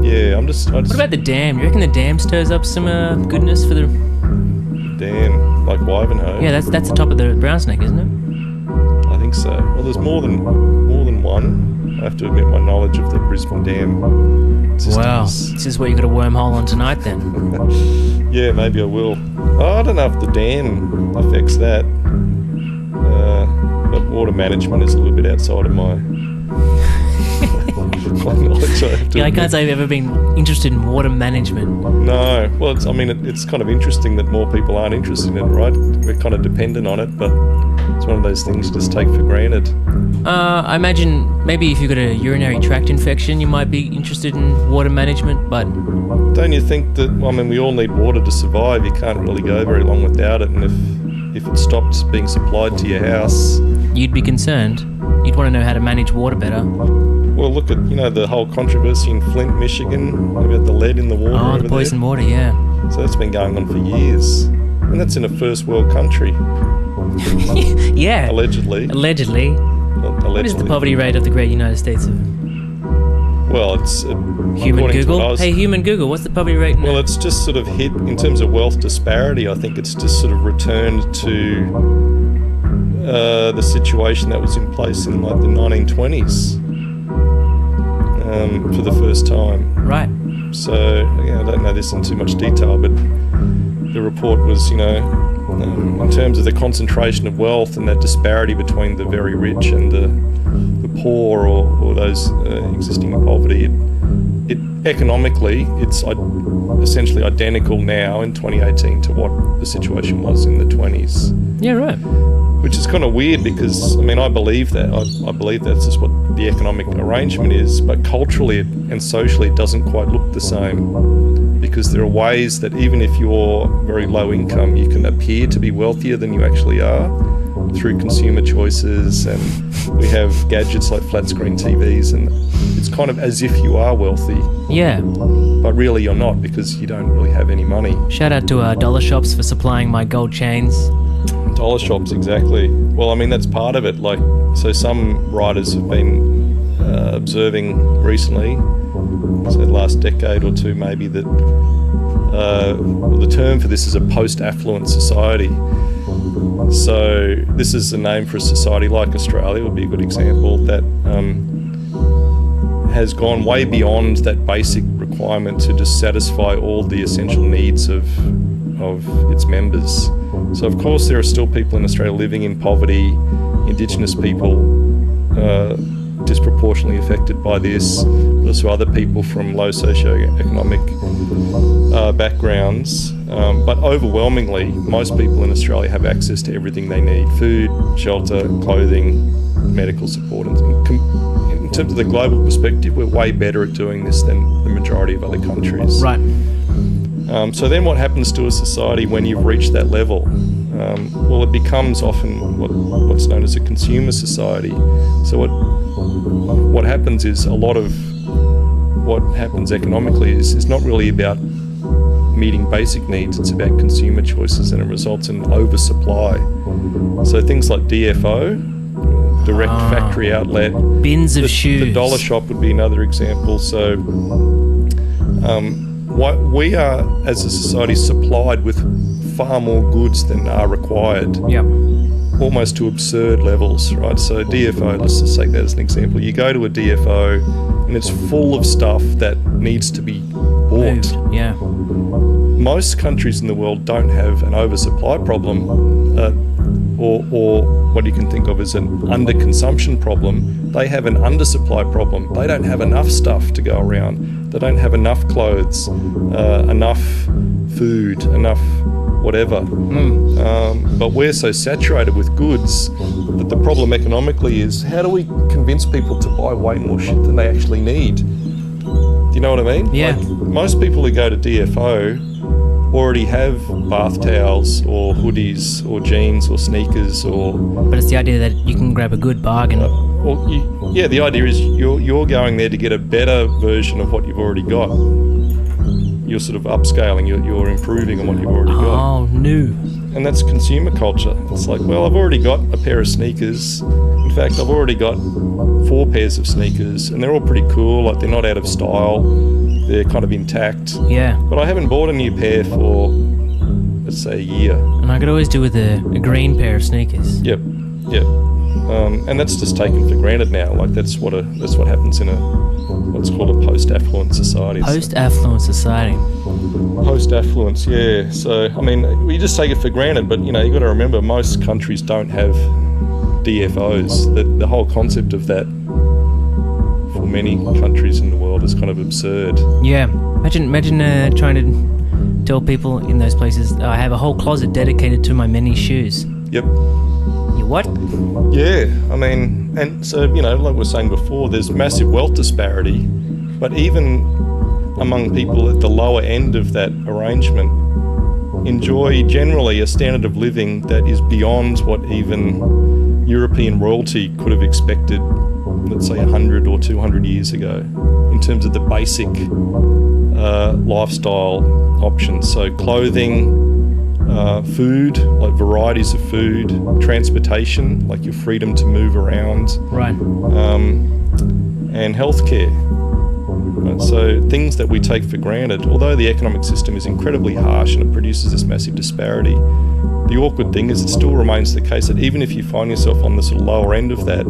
Yeah, What about the dam? You reckon the dam stirs up some goodness for the... dam, like Wivenhoe? Yeah, that's the top of the brown snake, isn't it? I think so. Well, there's more than one. I have to admit my knowledge of the Brisbane Dam system. Wow, this is what you got a wormhole on tonight then. Yeah, maybe I will. I don't know if the dam affects that. But water management is a little bit outside of my knowledge. I can't say I've ever been interested in water management. No. Well, it's kind of interesting that more people aren't interested in it, right? We're kind of dependent on it, but it's one of those things you just take for granted. I imagine maybe if you've got a urinary tract infection, you might be interested in water management, but... Don't you think that, we all need water to survive. You can't really go very long without it, and if it stopped being supplied to your house... You'd be concerned. You'd want to know how to manage water better. Well, look at, the whole controversy in Flint, Michigan, about the lead in the water over the poison there. water, yeah. So that's been going on for years. And that's in a first world country. Yeah. Allegedly. What is the poverty rate of the great United States of... Well, it's... Human Google? Hey, Human Google, what's the poverty rate now? Well, it's just sort of hit, in terms of wealth disparity, I think it's just sort of returned to the situation that was in place in like the 1920s for the first time. Right. So, I don't know this in too much detail, but the report was, in terms of the concentration of wealth and that disparity between the very rich and the poor or those existing in poverty, it economically, it's essentially identical now in 2018 to what the situation was in the 20s. Yeah, right. Which is kind of weird because, I believe that. I believe that's just what the economic arrangement is, but culturally and socially it doesn't quite look the same, because there are ways that even if you're very low income, you can appear to be wealthier than you actually are. through consumer choices, and we have gadgets like flat screen TVs, and it's kind of as if you are wealthy, Yeah. but really you're not, because you don't really have any money. Shout out to dollar shops for supplying my gold chains. Dollar shops, exactly. Well, I mean, that's part of it. Like, so some writers have been observing recently, so the last decade or two maybe, that the term for this is a post-affluent society. So this is a name for a society like Australia, would be a good example, that has gone way beyond that basic requirement to just satisfy all the essential needs of its members. So of course there are still people in Australia living in poverty, Indigenous people disproportionately affected by this, but also other people from low socioeconomic backgrounds. But overwhelmingly, most people in Australia have access to everything they need: food, shelter, clothing, medical support. In terms of the global perspective, we're way better at doing this than the majority of other countries. Right. So then what happens to a society when you've reached that level? Well, it becomes often what's known as a consumer society. So what happens is, a lot of what happens economically is not really about meeting basic needs, it's about consumer choices, and it results in oversupply. So things like DFO, direct factory outlet. Bins of shoes. The dollar shop would be another example. So we are, as a society, supplied with far more goods than are required. Yep. Almost to absurd levels, right? So DFO, let's just take that as an example. You go to a DFO and it's full of stuff that needs to be bought. Moved. Yeah. Most countries in the world don't have an oversupply problem, or what you can think of as an underconsumption problem. They have an undersupply problem. They don't have enough stuff to go around. They don't have enough clothes, enough food, enough whatever. But we're so saturated with goods that the problem economically is, how do we convince people to buy way more shit than they actually need? Do you know what I mean? Yeah. Like, most people who go to DFO already have bath towels or hoodies or jeans or sneakers, But it's the idea that you can grab a good bargain. the idea is you're going there to get a better version of what you've already got. You're sort of upscaling, you're improving on what you've already got. Oh, new. And that's consumer culture. It's like, well, I've already got a pair of sneakers. In fact, I've already got 4 pairs of sneakers, and they're all pretty cool. Like, they're not out of style. They're kind of intact. Yeah. But I haven't bought a new pair for, let's say, a year. And I could always do with a green pair of sneakers. Yep. And that's just taken for granted now. Like, that's what happens in what's called a post-affluent society. Post-affluent society. Post-affluence, yeah. So, I mean, we just take it for granted, but, you know, you got to remember, most countries don't have DFOs. The whole concept of that for many countries in the world is kind of absurd. Yeah. Imagine trying to tell people in those places, I have a whole closet dedicated to my many shoes. Yep. You what? Yeah, I mean, and so, you know, like we were saying before, there's massive wealth disparity, but even among people at the lower end of that arrangement enjoy generally a standard of living that is beyond what even European royalty could have expected, let's say 100 or 200 years ago, in terms of the basic lifestyle options. So clothing, food, like varieties of food, transportation, like your freedom to move around, Right. and healthcare. Right? So things that we take for granted, although the economic system is incredibly harsh and it produces this massive disparity, the awkward thing is it still remains the case that even if you find yourself on the sort of lower end of that,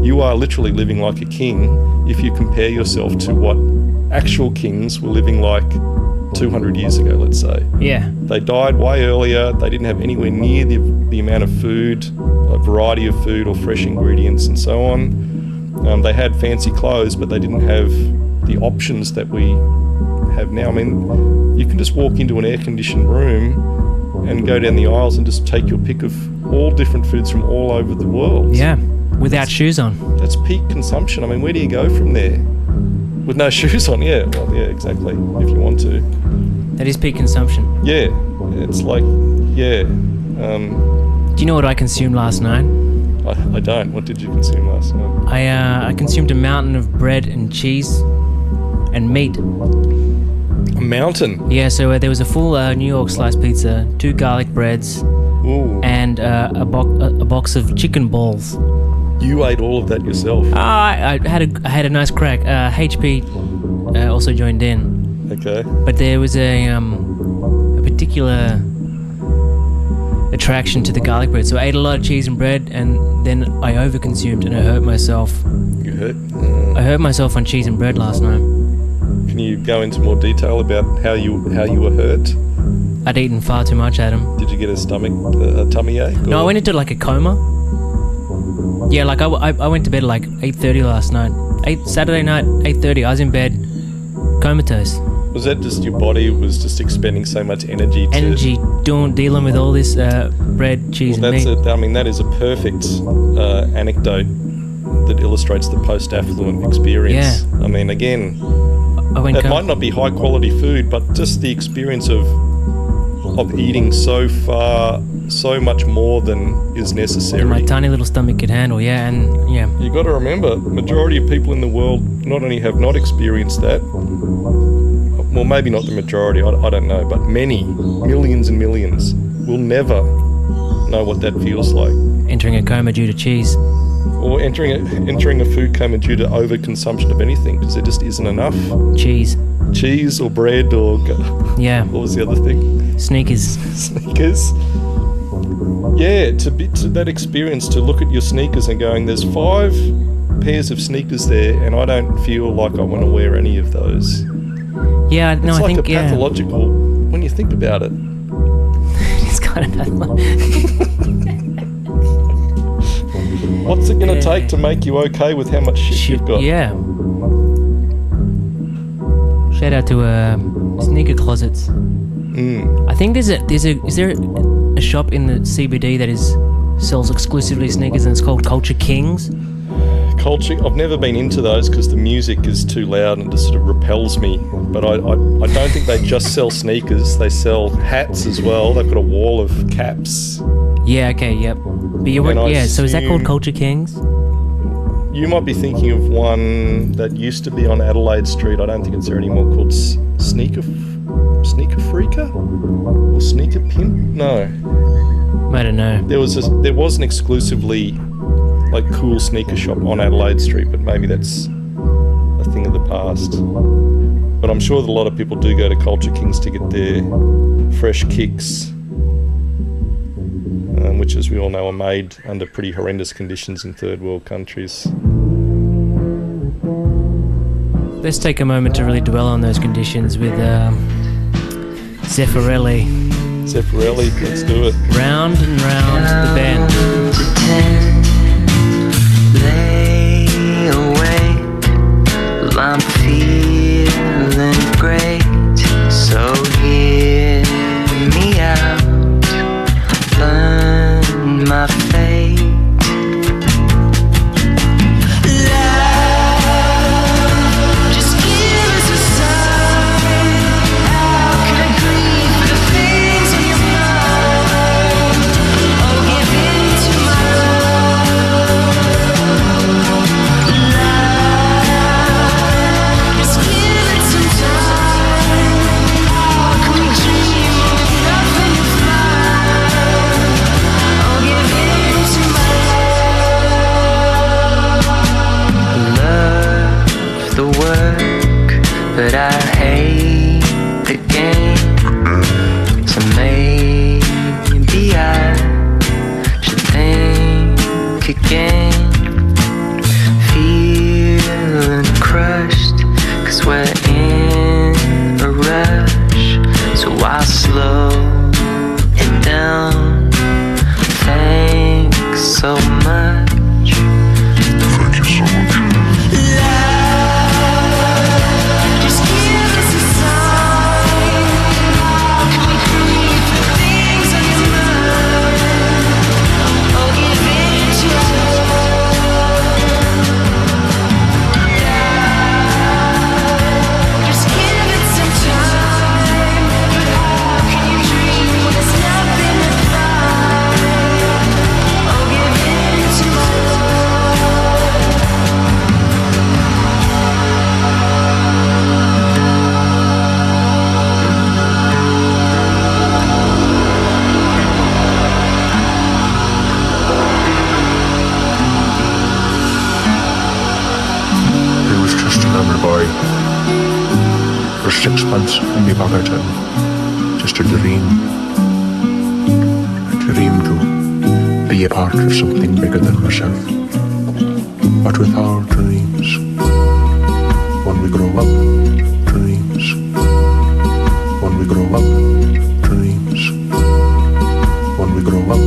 you are literally living like a king if you compare yourself to what actual kings were living like 200 years ago, let's say. Yeah. They died way earlier. They didn't have anywhere near the amount of food, a variety of food or fresh ingredients and so on. They had fancy clothes, but they didn't have the options that we have now. I mean, you can just walk into an air-conditioned room and go down the aisles and just take your pick of all different foods from all over the world. Yeah. Without shoes on. That's peak consumption. I mean, where do you go from there? With no shoes on, yeah. Well, yeah, exactly, if you want to. That is peak consumption. Yeah, it's like, yeah. Do you know what I consumed last night? I don't. What did you consume last night? I consumed a mountain of bread and cheese and meat. A mountain? Yeah, so there was a full New York sliced pizza, 2 garlic breads, Ooh. and a box of chicken balls. You ate all of that yourself? I had a nice crack. HP also joined in. Okay. But there was a particular attraction to the garlic bread. So I ate a lot of cheese and bread, and then I overconsumed and I hurt myself. You hurt? I hurt myself on cheese and bread last night. Can you go into more detail about how you were hurt? I'd eaten far too much, Adam. Did you get a tummy ache? No, I went into like a coma. Yeah, like I went to bed at like 8:30 last night. Saturday night, 8:30. I was in bed, comatose. Was that just your body was just expending so much energy dealing with all this bread, cheese, and meat? I mean, that is a perfect anecdote that illustrates the post-affluent experience. Yeah. I mean, again, It might not be high-quality food, but just the experience of eating so much more than is necessary. My tiny little stomach could handle, You got to remember, majority of people in the world not only have not experienced that, well, maybe not the majority, I don't know, but many, millions and millions, will never know what that feels like. Entering a coma due to cheese. Or entering a food coma due to overconsumption of anything, because there just isn't enough. Cheese or bread or... Yeah. What was the other thing? Sneakers. Yeah, to that experience, to look at your sneakers and going, there's 5 pairs of sneakers there, and I don't feel like I want to wear any of those. Yeah, no, it's I like think, a pathological, when you think about it. It's kind of pathological. What's it going to take to make you okay with how much shit you've got? Yeah. Shout out to sneaker closets. I think is there a shop in the CBD that sells exclusively sneakers, and it's called Culture Kings? I've never been into those because the music is too loud and just sort of repels me. But I don't think they just sell sneakers. They sell hats as well. They've got a wall of caps. Yeah. Okay. Yep. But so is that called Culture Kings? You might be thinking of one that used to be on Adelaide Street. I don't think it's there anymore. Called Sneaker Freaker or Sneaker Pimp? No. I don't know. There was an exclusively like cool sneaker shop on Adelaide Street, but maybe that's a thing of the past. But I'm sure that a lot of people do go to Culture Kings to get their fresh kicks, which, as we all know, are made under pretty horrendous conditions in third world countries. Let's take a moment to really dwell on those conditions with Zeffirelli. Let's do it. Round and round the bend. Lay awake, well, I'm feeling great, so hear me out, learn my fate. Love, just give us a sign. How can I grieve for the things on your mind? Oh, give in to my love. Just give it some time. How can we dream of nothing to find? Oh, give in to my love. Love the work, but I hate the game. So maybe I should think again. Feeling crushed, 'cause we're in a rush. So I'll slow it down. Thanks so much. Love, just give boy for 6 months in my pocket and just a dream to be a part of something bigger than myself. But with our dreams, when we grow up, dreams, when we grow up, dreams, when we grow up,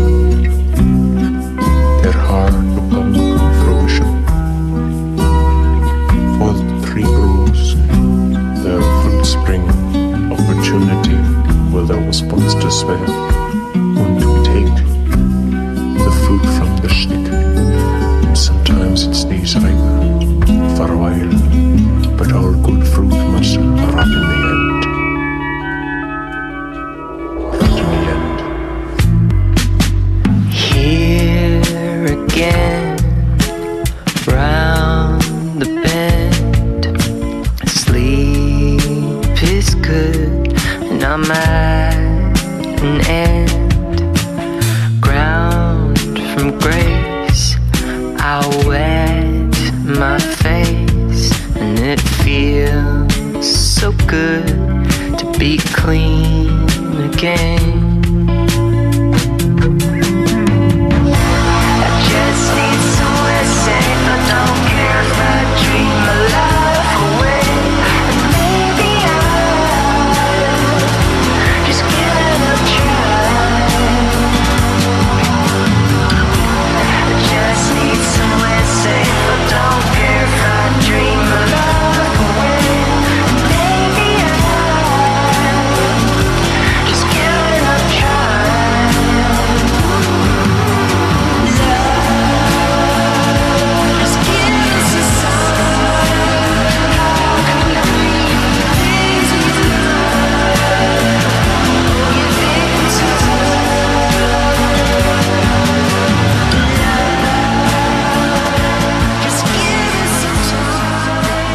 they're hard to come to fruition. For the tree grows, the fruit spring, opportunity will thou response to spare, and to take the fruit from the stick. And sometimes it stays ripe for a while, but all good fruit must rot in the end. Rot in the end. Here again, round the bend. Sleep is good, and I'm at an end. Ground from grace, I wet my face, and it feels so good to be clean again. I just need somewhere safe. I don't care if I dream my life away. And maybe I'll just give it a try. I just need somewhere safe. I don't care if I dream my life away. And maybe I'll just give it a try. Just give us a sign. How can we breathe the things we deny? Give in to just give us some time.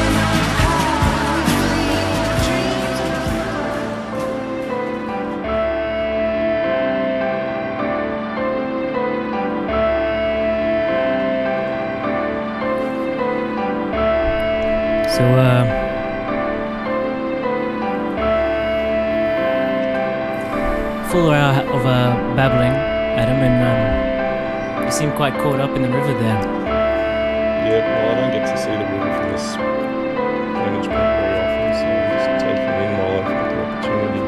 How can we breathe dreams? So, full hour of babbling, Adam, and you seem quite caught up in the river there. Yeah, well, I don't get to see the river from this vantage point very often, so I'm just taking it in while I've got the opportunity.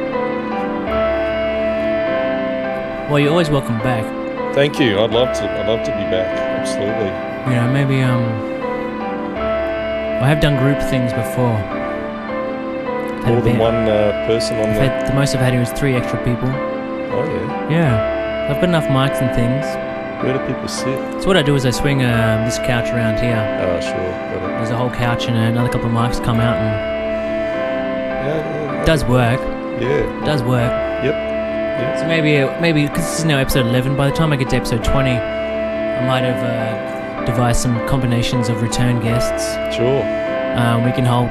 Well, you're always welcome back. Thank you. I'd love to be back. Absolutely. You know, maybe I have done group things before. Had More a than bit- one person on the. The most I've had here is 3 extra people. Oh yeah. Yeah, I've got enough mics and things. Where do people sit? So what I do is I swing this couch around here. Oh sure. Got it. There's a whole couch and another couple of mics come out, and Yeah. it does work. Yeah. It does work. Yep. So maybe because this is now episode 11. By the time I get to episode 20, I might have devised some combinations of return guests. Sure. We can hold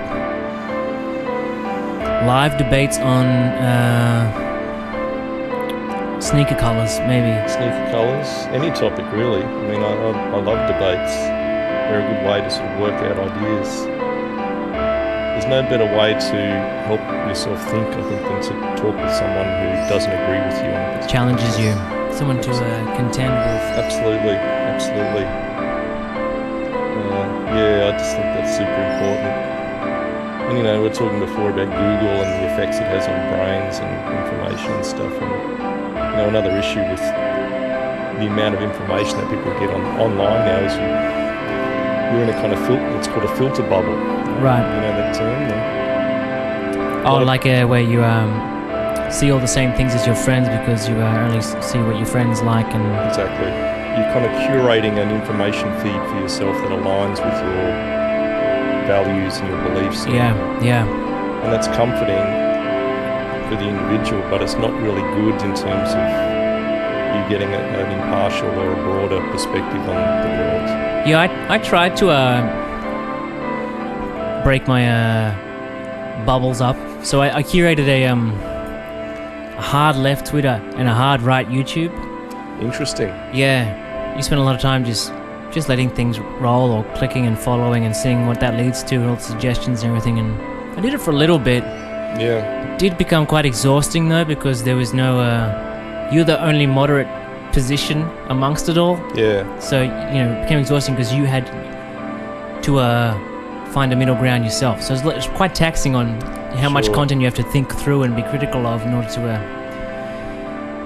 live debates on sneaker colours, maybe. Sneaker colours, any topic really. I mean, I love debates. They're a good way to sort of work out ideas. There's no better way to help yourself think, I think, than to talk with someone who doesn't agree with you on a particular Challenges you. Someone to contend with. Absolutely, absolutely. Yeah, I just think that's super important. And you know, we were talking before about Google and the effects it has on brains and information and stuff. And you know, another issue with the amount of information that people get online now is you're in a kind of it's called a filter bubble. Right. You know that term? Oh, like where you see all the same things as your friends because you only see what your friends like and... Exactly. You're kind of curating an information feed for yourself that aligns with your values and your beliefs. Yeah. And that's comforting for the individual, but it's not really good in terms of you getting an impartial or a broader perspective on the world. Yeah, I tried to break my bubbles up. So I curated a hard left Twitter and a hard right YouTube. Interesting. Yeah, you spend a lot of time just just letting things roll, or clicking and following and seeing what that leads to, and all the suggestions and everything. And I did it for a little bit. Yeah. It did become quite exhausting though, because there was no you're the only moderate position amongst it all. Yeah. So, it became exhausting because you had to find a middle ground yourself. So it's quite taxing on how much Sure. content you have to think through and be critical of in order to...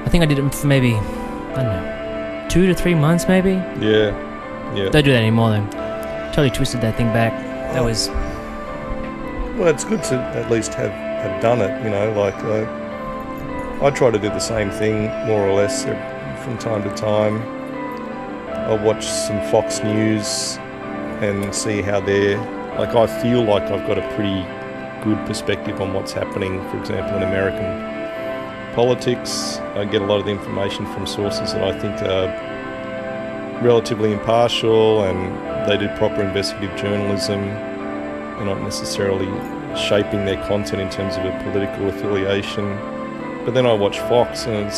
I think I did it for maybe, I don't know, 2 to 3 months maybe? Yeah. Yeah. Don't do that anymore though. Totally twisted that thing back. That was... Well, it's good to at least have done it, like I try to do the same thing more or less from time to time. I'll watch some Fox News and see how they're... Like, I feel like I've got a pretty good perspective on what's happening, for example, in American politics. I get a lot of the information from sources that I think are relatively impartial, and they do proper investigative journalism. They're not necessarily shaping their content in terms of a political affiliation. But then I watch Fox, and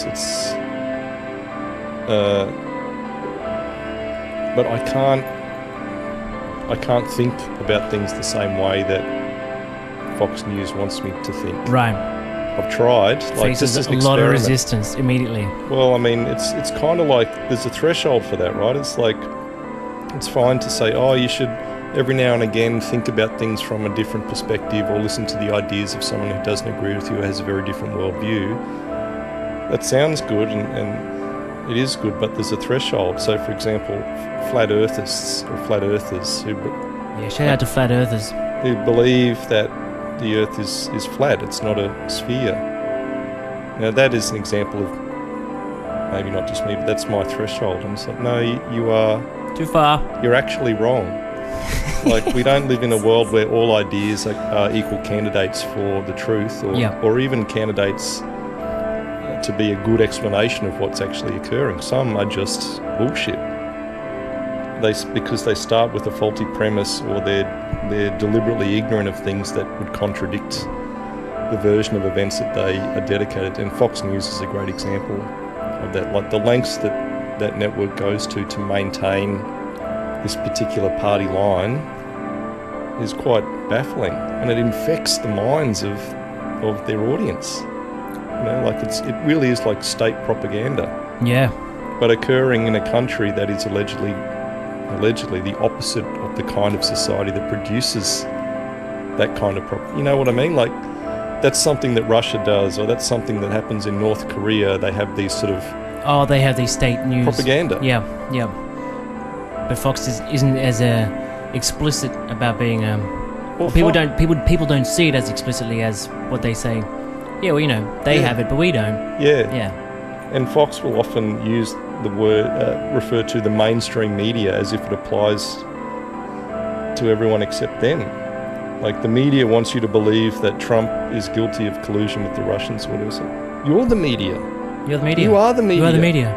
but I can't think about things the same way that Fox News wants me to think. Right. I've tried. Faces just a an lot of experiment. resistance immediately. Well, I mean, it's kind of like there's a threshold for that, right? It's like, it's fine to say, oh, you should every now and again think about things from a different perspective, or listen to the ideas of someone who doesn't agree with you, or has a very different worldview. That sounds good, and it is good, but there's a threshold. So, for example, flat earthers who Yeah, shout out to flat earthers. who believe that the earth is flat, it's not a sphere. Now, that is an example of, maybe not just me, but that's my threshold. I'm just like, no, you are... Too far. You're actually wrong. Like, we don't live in a world where all ideas are equal candidates for the truth, or even candidates to be a good explanation of what's actually occurring. Some are just bullshit. Because they start with a faulty premise, or they're deliberately ignorant of things that would contradict the version of events that they are dedicated to. And Fox News is a great example of that. Like, the lengths that network goes to maintain this particular party line is quite baffling, and it infects the minds of their audience. It really is like state propaganda. Yeah. But occurring in a country that is allegedly the opposite of the kind of society that produces that kind of you know what I mean? Like, that's something that Russia does, or that's something that happens in North Korea. They have these sort of... Oh, they have these state news. Propaganda. Yeah. But Fox isn't as explicit about being... Well, people don't see it as explicitly as what they say. Yeah, well, they have it, but we don't. Yeah. And Fox will often use the word, refer to the mainstream media as if it applies to everyone except them. Like, the media wants you to believe that Trump is guilty of collusion with the Russians, or whatever. So you're the media. You're the media. You are the media. You are the media.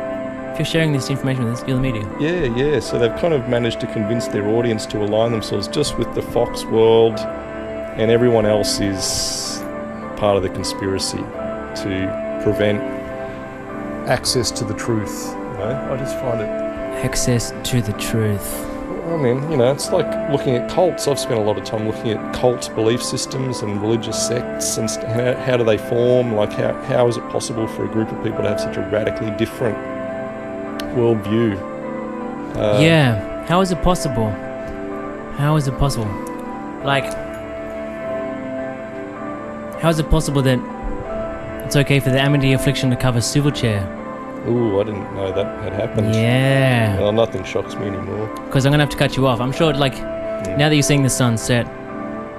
If you're sharing this information with us, you're the media. Yeah. So they've kind of managed to convince their audience to align themselves just with the Fox world, and everyone else is part of the conspiracy to prevent access to the truth. I just find it... Access to the truth. I mean, it's like looking at cults. I've spent a lot of time looking at cult belief systems and religious sects, and how do they form? Like, how is it possible for a group of people to have such a radically different worldview? How is it possible? Like, how is it possible that it's okay for the Amity affliction to cover Silverchair? Ooh, I didn't know that had happened. Yeah. Well, nothing shocks me anymore. Because I'm going to have to cut you off. I'm sure, now that you're seeing the sunset.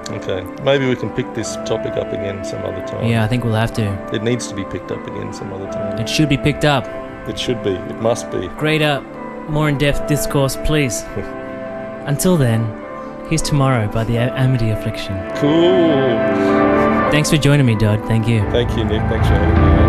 Okay. Maybe we can pick this topic up again some other time. Yeah, I think we'll have to. It needs to be picked up again some other time. It should be picked up. It should be. It must be. Greater, more in-depth discourse, please. Until then, here's Tomorrow by the Amity Affliction. Cool. Thanks for joining me, Dodd. Thank you. Thank you, Nick. Thanks for having me on.